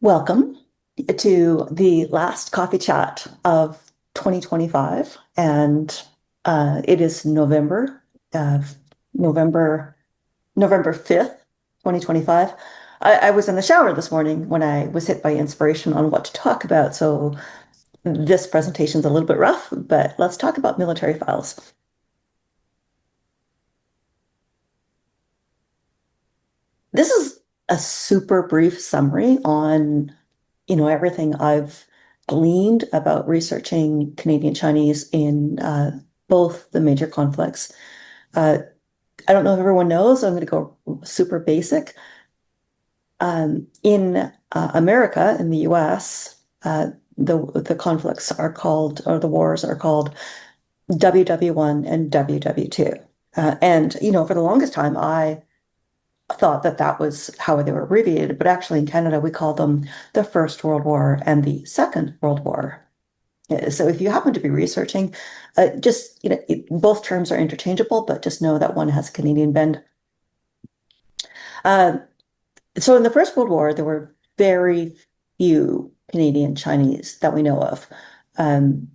Welcome to the last coffee chat of 2025, and it is uh, November, November 5th, 2025. I was in the shower this morning when I was hit by inspiration on what to talk about, so this presentation's a little bit rough, but let's talk about military files. This is a super brief summary on everything I've gleaned about researching Canadian Chinese in both the major conflicts. Uh, I don't know if everyone knows, so I'm going to go super basic. In America, in the US, the conflicts are called, or the wars are called WW1 and WW2. And for the longest time, I thought that that was how they were abbreviated, but actually in Canada, we call them the First World War and the Second World War. So if you happen to be researching, both terms are interchangeable, but just know that one has a Canadian bend. Uh, so in the First World War, there were very few Canadian Chinese that we know of. Um,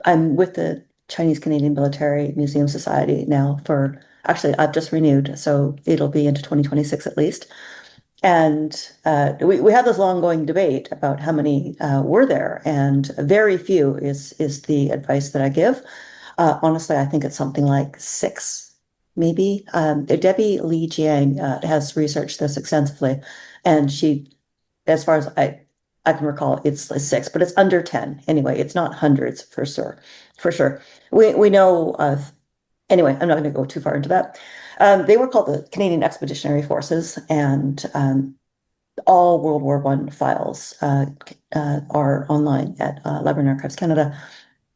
I'm with the Chinese Canadian Military Museum Society now actually, I've just renewed, so it'll be into 2026 at least. And we have this long-going debate about how many were there, and very few is the advice that I give. Honestly, I think it's something like six, maybe. Debbie Lee Jiang has researched this extensively, and as far as I can recall, it's like six, but it's under 10 anyway. It's not hundreds for sure. For sure, we know of. Anyway, I'm not going to go too far into that. They were called the Canadian Expeditionary Forces, and all World War I files are online at Library and Archives Canada.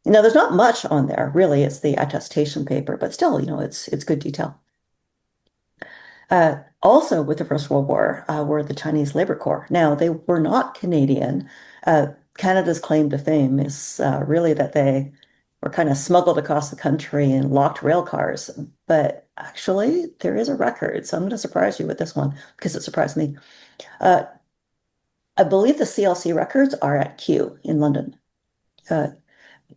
Now, there's not much on there, really. It's the attestation paper, but still, it's good detail. Also, with the First World War, were the Chinese Labor Corps. Now, they were not Canadian. Canada's claim to fame is really that they were kind of smuggled across the country in locked rail cars. But actually, there is a record. So I'm going to surprise you with this one because it surprised me. Uh, I believe the CLC records are at Kew in London. Uh,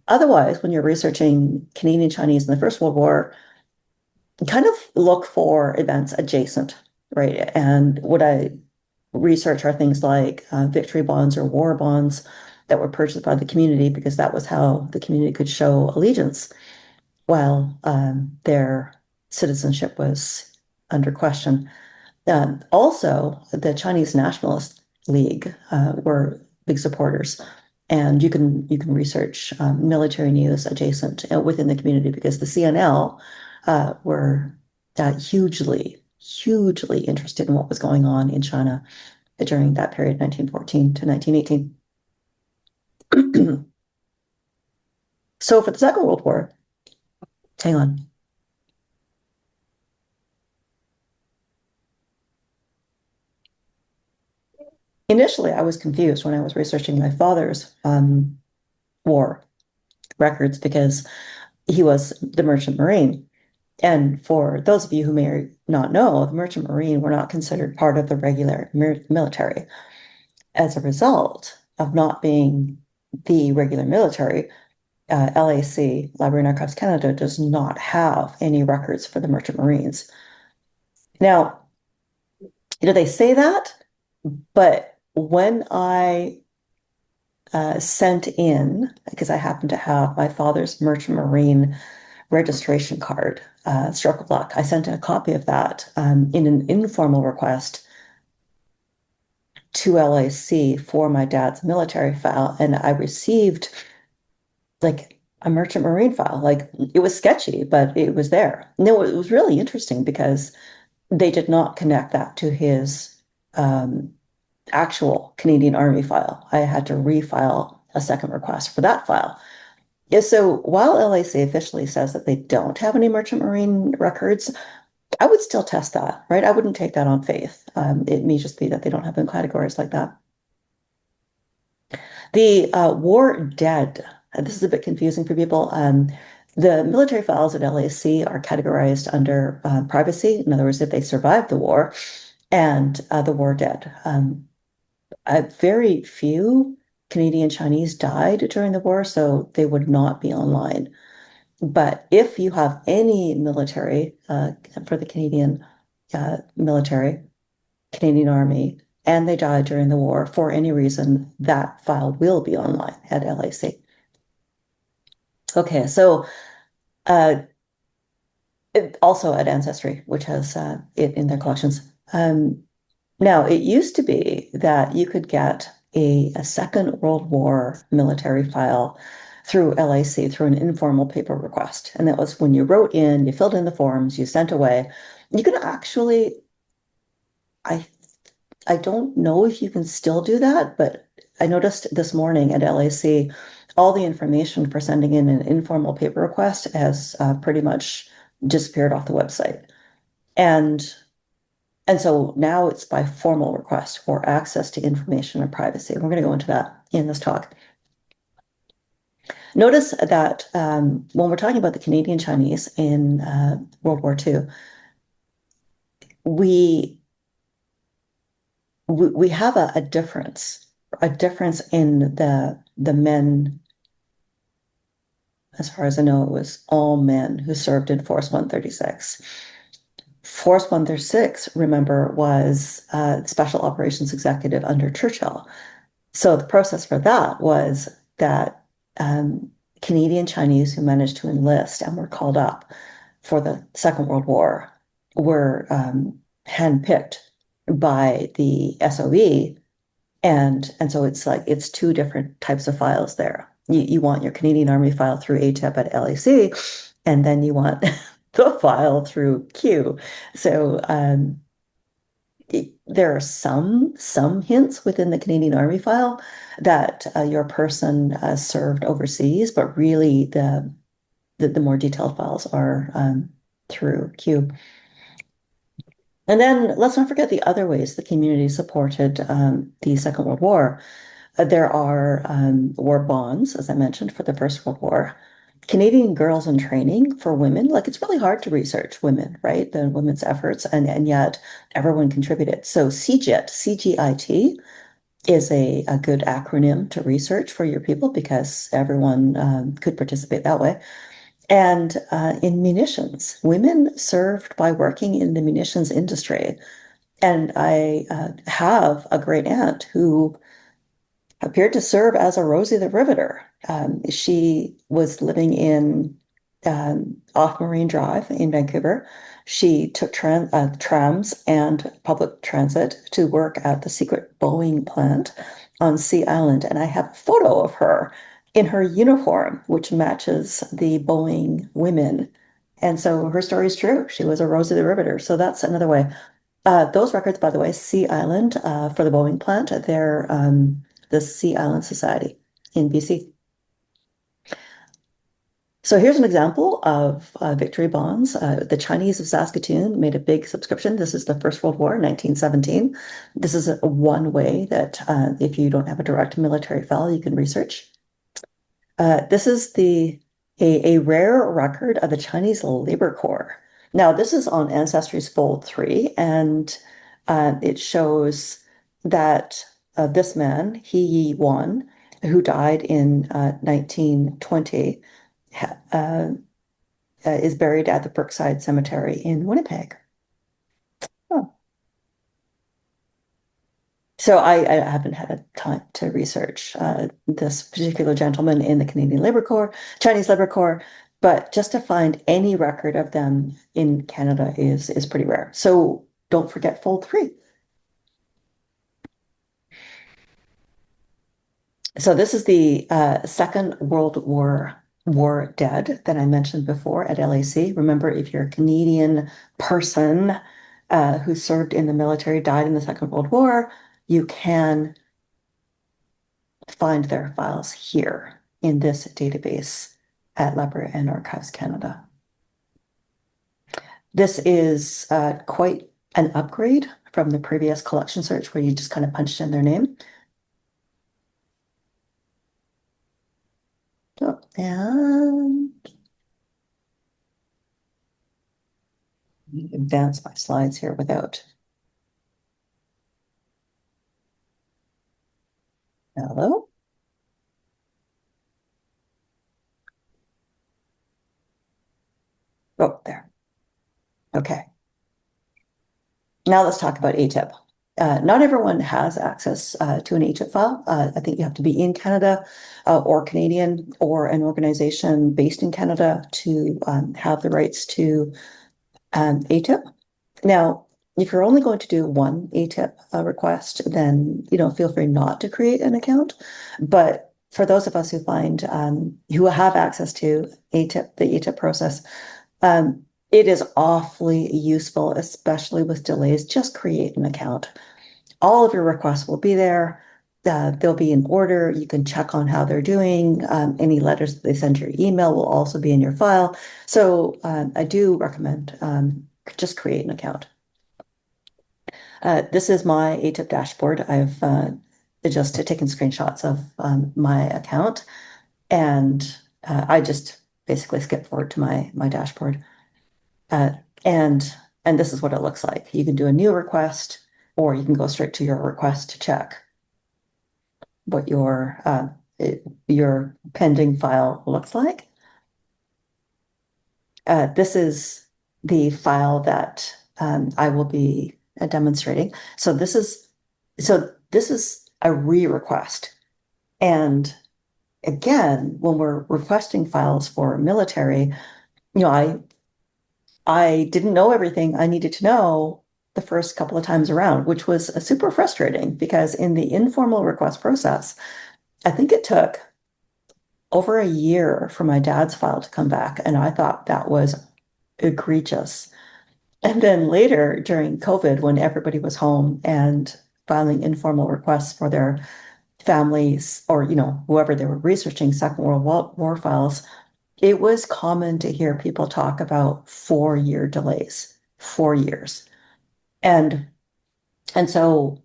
Otherwise, when you're researching Canadian Chinese in the First World War, kind of look for events adjacent, right? And what I research are things like victory bonds or war bonds that were purchased by the community because that was how the community could show allegiance while their citizenship was under question. Also, the Chinese Nationalist League were big supporters, and you can research military news adjacent within the community because the CNL were hugely interested in what was going on in China during that period, 1914 to 1918. So for the Second World War, hang on. Initially, I was confused when I was researching my father's war records because he was the Merchant Marine. And for those of you who may not know, the Merchant Marine were not considered part of the regular military. As a result of not being the regular military, LAC, Library and Archives Canada, does not have any records for the Merchant Marines. Now, they say that, but when I sent in, because I happen to have my father's Merchant Marine registration card, stroke of luck, I sent in a copy of that in an informal request to LAC for my dad's military file, and I received like a Merchant Marine file. Like it was sketchy, but it was there. No, it was really interesting because they did not connect that to his actual Canadian Army file. I had to refile a second request for that file. Yeah, so while LAC officially says that they don't have any Merchant Marine records, I would still test that, right? I wouldn't take that on faith. It may just be that they don't have them categories like that. The war dead, this is a bit confusing for people. The military files at LAC are categorized under privacy. In other words, if they survived the war, and the war dead. Very few Canadian Chinese died during the war, so they would not be online. But if you have any military for the Canadian military, Canadian Army, and they died during the war for any reason, that file will be online at LAC. Okay, so uh, also at Ancestry, which has it in their collections. Now, it used to be that you could get a Second World War military file through LAC through an informal paper request. And that was when you wrote in, you filled in the forms, you sent away. You can actually, I I don't know if you can still do that, but I noticed this morning at LAC, all the information for sending in an informal paper request has pretty much disappeared off the website. And and so now it's by formal request for access to information and privacy. We're going to go into that in this talk. Notice that when we're talking about the Canadian Chinese in World War II, we we have a difference in the men. As far as I know, it was all men who served in Force 136. Force 136, remember, was Special Operations Executive under Churchill. So the process for that was that Canadian Chinese who managed to enlist and were called up for the Second World War were handpicked by the SOE, and so it's like it's two different types of files there. You want your Canadian Army file through ATIP at LAC, and then you want the file through Q. So there are some hints within the Canadian Army file that your person served overseas, but really the more detailed files are through Q. And then let's not forget the other ways the community supported the Second World War. There are war bonds, as I mentioned, for the First World War. Canadian Girls in Training for women. Like it's really hard to research women, right? The women's efforts, and yet everyone contributed. So CGIT, CGIT is a good acronym to research for your people because everyone could participate that way. And in munitions, women served by working in the munitions industry. And I have a great aunt who appeared to serve as a Rosie the Riveter. She was living in off Marine Drive in Vancouver. She took trams and public transit to work at the secret Boeing plant on Sea Island. And I have a photo of her in her uniform, which matches the Boeing women. And so her story is true. She was a Rosie the Riveter. So that's another way. Those records, by the way, Sea Island for the Boeing plant, they're the Sea Island Society in BC. So here's an example of victory bonds. The Chinese of Saskatoon made a big subscription. This is the First World War, 1917. This is one way that if you don't have a direct military file, you can research. This is a rare record of the Chinese Labor Corps. Now, this is on Ancestry's Fold 3, and it shows that this man, He Yi Wan, who died in 1920, is buried at the Brookside Cemetery in Winnipeg. Oh. So I haven't had a time to research this particular gentleman in the Canadian Labor Corps, Chinese Labor Corps, but just to find any record of them in Canada is pretty rare. So don't forget Fold 3. So this is the Second World War dead that I mentioned before at LAC. Remember, if you're a Canadian person who served in the military, died in the Second World War, you can find their files here in this database at Library and Archives Canada. This is quite an upgrade from the previous collection search where you just kind of punched in their name. Oh, and advance my slides here without Hello? Oh, there. Okay. Now let's talk about ATIP. Not everyone has access to an ATIP file. I think you have to be in Canada or Canadian or an organization based in Canada to have the rights to ATIP. Now, if you're only going to do one ATIP request, then feel free not to create an account. But for those of us who have access to ATIP, the ATIP process, it is awfully useful, especially with delays. Just create an account. All of your requests will be there. They'll be in order. You can check on how they're doing. Any letters that they send your email will also be in your file. So I do recommend just create an account. This is my ATIP dashboard. I've just taken screenshots of my account, and I just basically skip forward to my dashboard. Uh, and and this is what it looks like. You can do a new request, or you can go straight to your request to check what your pending file looks like. This is the file that I will be demonstrating. So this is a re-request. And again, when we're requesting files for military, you know, I didn't know everything I needed to know the first couple of times around, which was super frustrating because in the informal request process, I think it took over a year for my dad's file to come back, and I thought that was egregious. And then later during COVID, when everybody was home and filing informal requests for their families or, whoever they were researching Second World War files, it was common to hear people talk about 4-year delays, 4 years. And and so,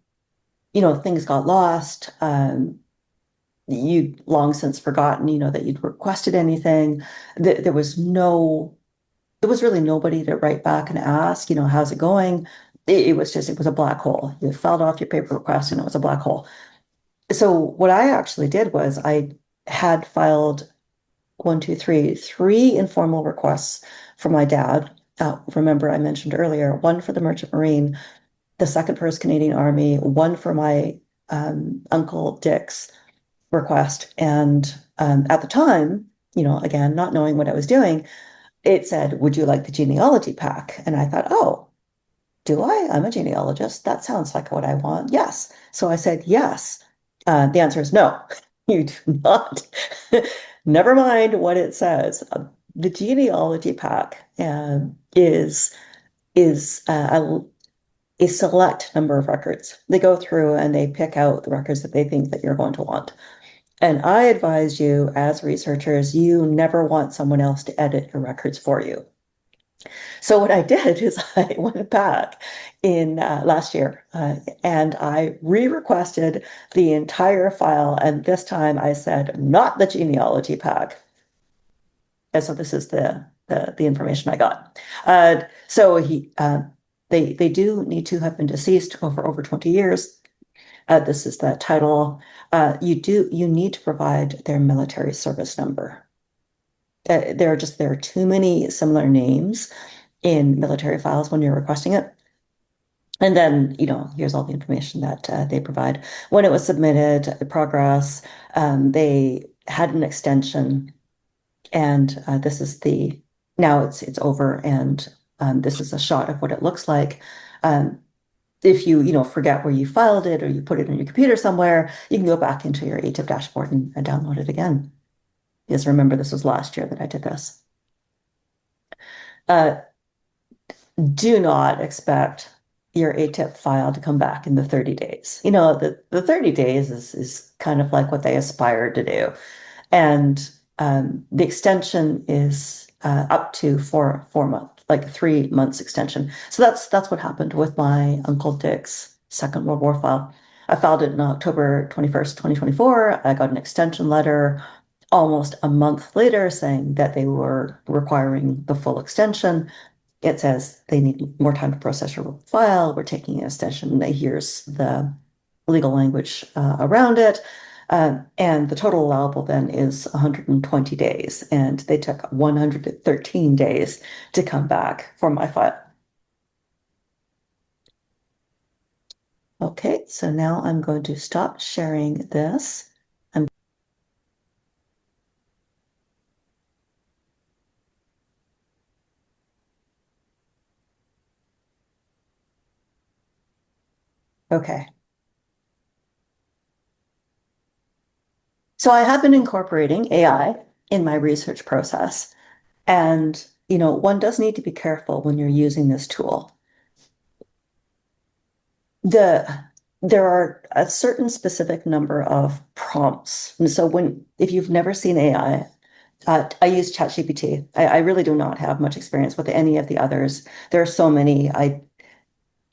things got lost. You'd long since forgotten, that you'd requested anything. There was really nobody to write back and ask, how's it going? It was a black hole. You filed off your paper request and it was a black hole. So what I actually did was I had filed three informal requests for my dad. Remember, I mentioned earlier, one for the Merchant Marine, the second for his Canadian Army, one for my Uncle Dick's request. And at the time, again, not knowing what I was doing, it said, would you like the genealogy pack? And I thought, oh, do I? I'm a genealogist. That sounds like what I want. Yes. So I said, yes. The answer is no, you do not. Never mind what it says. The genealogy pack is a select number of records. They go through and they pick out the records that they think that you're going to want. And I advise you, as researchers, you never want someone else to edit your records for you. So what I did is I went back in last year and I re-requested the entire file. And this time I said, not the genealogy pack. And so this is the information I got. So they do need to have been deceased over 20 years. This is the title. You need to provide their military service number. There are too many similar names in military files when you're requesting it. And then, here's all the information that they provide. When it was submitted, the progress, they had an extension, and now it's over, and this is a shot of what it looks like. If you forget where you filed it or you put it on your computer somewhere, you can go back into your ATIP dashboard and download it again. Because remember, this was last year that I did this. Do not expect your ATIP file to come back in the 30 days. The 30 days is kind of like what they aspire to do. And the extension is up to four months, like a 3 months extension. So that's what happened with my Uncle Dick's Second World War file. I filed it on October 21st, 2024. I got an extension letter almost a month later saying that they were requiring the full extension. It says they need more time to process your file. We're taking an extension. Here's the legal language around it. And the total allowable then is 120 days. And they took 113 days to come back for my file. Okay, so now I'm going to stop sharing this. I'm okay. So I have been incorporating AI in my research process. And, one does need to be careful when you're using this tool. The There are a certain specific number of prompts. And so if you've never seen AI, I use ChatGPT. I really do not have much experience with any of the others. There are so many.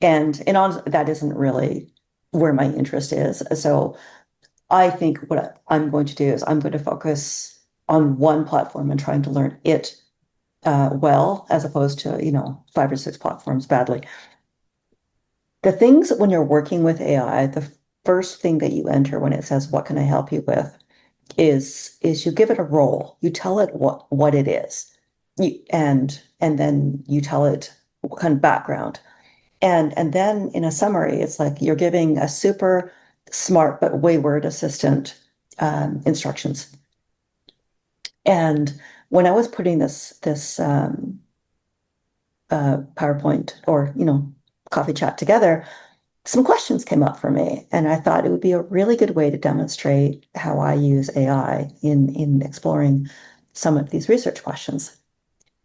And on that isn't really where my interest is. So I think what I'm going to do is I'm going to focus on one platform and trying to learn it well, as opposed to, 5 or 6 platforms badly. The things when you're working with AI, the first thing that you enter when it says, "What can I help you with?" is you give it a role. You tell it what it is. And then you tell it what kind of background. And then in a summary, it's like you're giving a super smart but wayward assistant instructions. And when I was putting this PowerPoint or coffee chat together, some questions came up for me, and I thought it would be a really good way to demonstrate how I use AI in exploring some of these research questions.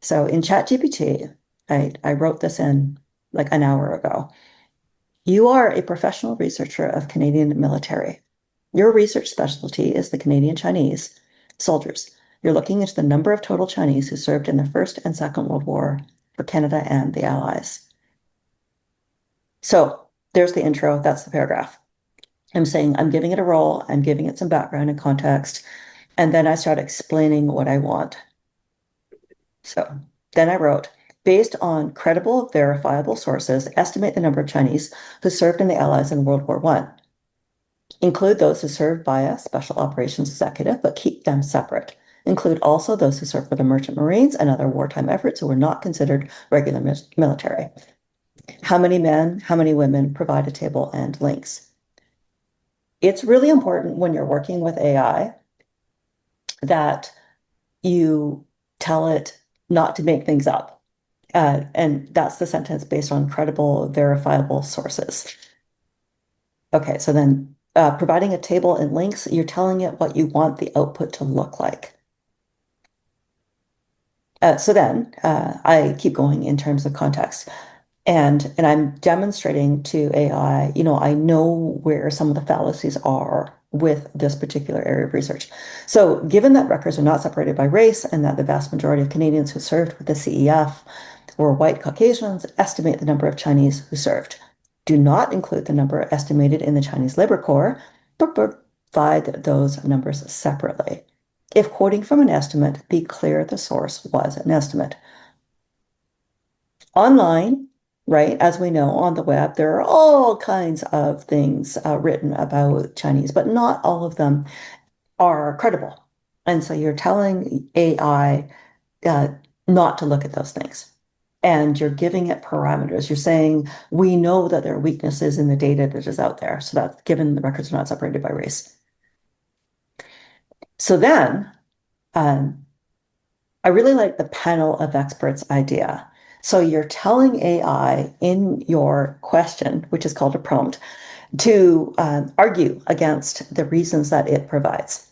So in ChatGPT, I wrote this in like an hour ago. You are a professional researcher of Canadian military. Your research specialty is the Canadian Chinese soldiers. You're looking into the number of total Chinese who served in the First and Second World War for Canada and the Allies. So there's the intro. That's the paragraph. I'm saying I'm giving it a role, I'm giving it some background and context, and then I start explaining what I want. So then I wrote, based on credible, verifiable sources, estimate the number of Chinese who served in the Allies in World War I. Include those who served via Special Operations Executive, but keep them separate. Include also those who served for the Merchant Marines and other wartime efforts who were not considered regular military. How many men, how many women, provide a table and links. It's really important when you're working with AI that you tell it not to make things up. And that's the sentence based on credible, verifiable sources. Okay, so then providing a table and links, you're telling it what you want the output to look like. So then I keep going in terms of context. And I'm demonstrating to AI, I know where some of the fallacies are with this particular area of research. So given that records are not separated by race and that the vast majority of Canadians who served with the CEF were white Caucasians, estimate the number of Chinese who served. Do not include the number estimated in the Chinese Labor Corps, but provide those numbers separately. If quoting from an estimate, be clear the source was an estimate. Online, right, as we know on the web, there are all kinds of things written about Chinese, but not all of them are credible. And so you're telling AI uh, not to look at those things. And you're giving it parameters. You're saying, we know that there are weaknesses in the data that is out there. So that's given the records are not separated by race. So then um, I really like the panel of experts idea. So you're telling AI in your question, which is called a prompt, to argue against the reasons that it provides.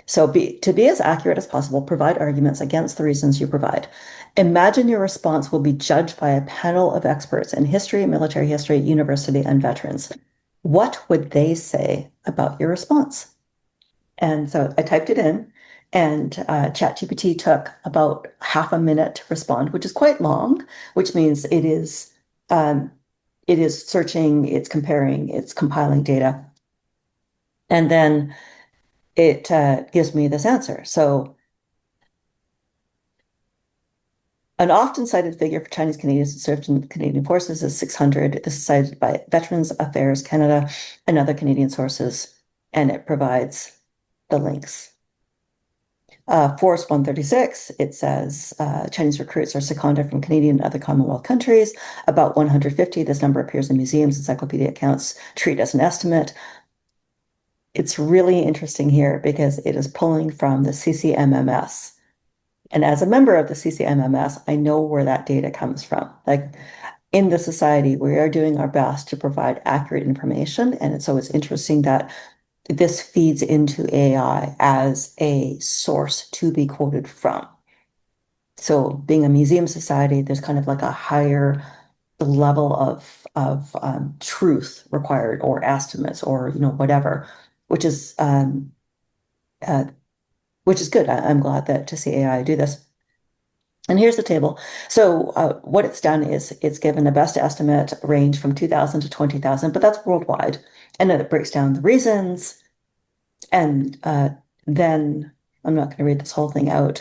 So to be as accurate as possible, provide arguments against the reasons you provide. Imagine your response will be judged by a panel of experts in history, military history, university, and veterans. What would they say about your response? And so I typed it in, and ChatGPT took about half a minute to respond, which is quite long, which means um, it is searching, it's comparing, it's compiling data, and then it gives me this answer. So an often cited figure for Chinese Canadians who served in the Canadian forces is 600. This is cited by Veterans Affairs Canada and other Canadian sources, and it provides the links. Force 136, it says Chinese recruits are seconded from Canadian and other Commonwealth countries. About 150, this number appears in museums, encyclopedia accounts, treat as an estimate. It's really interesting here because it is pulling from the CCMMS. And as a member of the CCMMS, I know where that data comes from. Like in the society, we are doing our best to provide accurate information. And so it's interesting that this feeds into AI as a source to be quoted from. So being a museum society, there's kind of like a higher level of truth required or estimates or whatever, which is uh, which is good. I'm glad that to see AI do this. And here's the table. So what it's done is it's given a best estimate range from 2,000 to 20,000, but that's worldwide. And then it breaks down the reasons. And then I'm not going to read this whole thing out.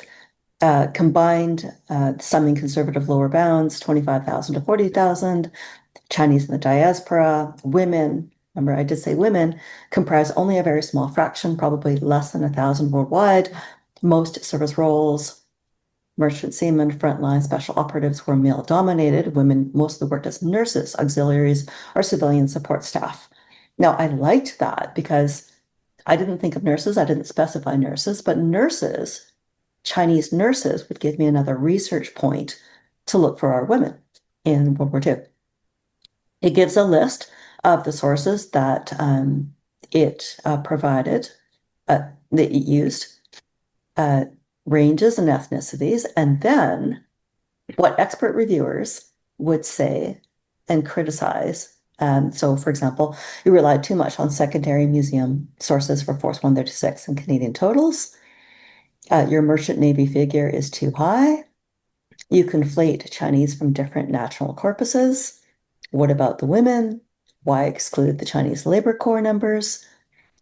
Combined summing conservative lower bounds, 25,000 to 40,000. Chinese in the diaspora, women, remember I did say women, comprise only a very small fraction, probably less than 1,000 worldwide. Most service roles, merchant seamen, frontline special operatives were male dominated. Women mostly worked as nurses, auxiliaries, or civilian support staff. Now, I liked that because I didn't think of nurses, I didn't specify nurses, but nurses, Chinese nurses, would give me another research point to look for our women in World War II. It gives a list of the sources that it provided, that it used, uh, ranges and ethnicities, and then what expert reviewers would say and criticize. So, for example, you relied too much on secondary museum sources for Force 136 and Canadian totals. Your merchant navy figure is too high. You conflate Chinese from different national corpuses. What about the women? Why exclude the Chinese Labor Corps numbers?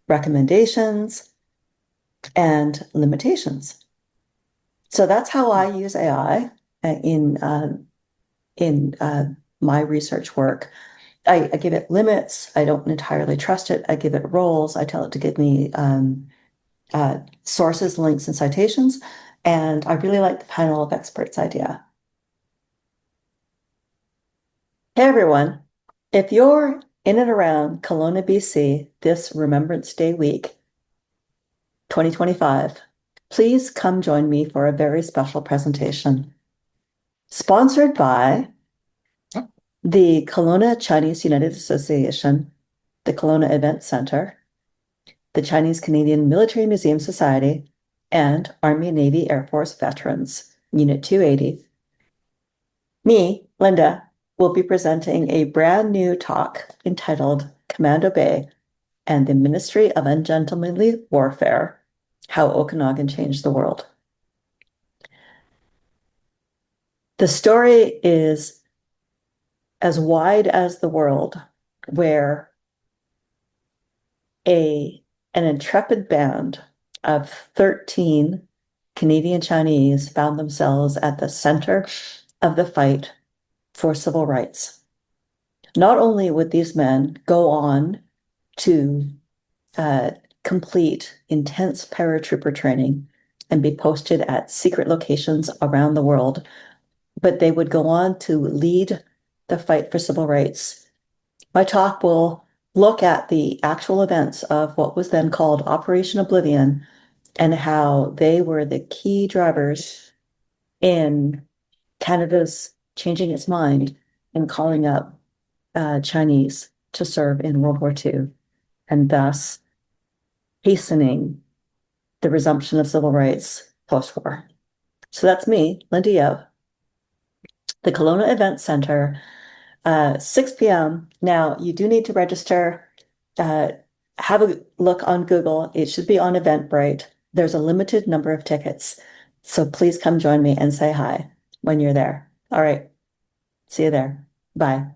Recommendations and limitations. So that's how I use AI in my research work. I give it limits. I don't entirely trust it. I give it roles. I tell it to give me sources, links, and citations. And I really like the panel of experts idea. Hey, everyone. If you're in and around Kelowna, BC, this Remembrance Day week, 2025, please come join me for a very special presentation. Sponsored by the Kelowna Chinese United Association, the Kelowna Event Center, the Chinese Canadian Military Museum Society, and Army, Navy, Air Force Veterans, Unit 280. Me, Linda, will be presenting a brand new talk entitled Commando Bay and the Ministry of Ungentlemanly Warfare, How Okanagan Changed the World. The story is as wide as the world, where an intrepid band of 13 Canadian Chinese found themselves at the center of the fight for civil rights. Not only would these men go on to complete intense paratrooper training and be posted at secret locations around the world, but they would go on to lead the fight for civil rights. My talk will look at the actual events of what was then called Operation Oblivion and how they were the key drivers in Canada's changing its mind and calling up Chinese to serve in World War II, and thus hastening the resumption of civil rights post-war. So that's me, Linda Yeo, the Kelowna Event Center, 6 p.m. Now, you do need to register. Have a look on Google. It should be on Eventbrite. There's a limited number of tickets. So please come join me and say hi when you're there. All right. See you there. Bye.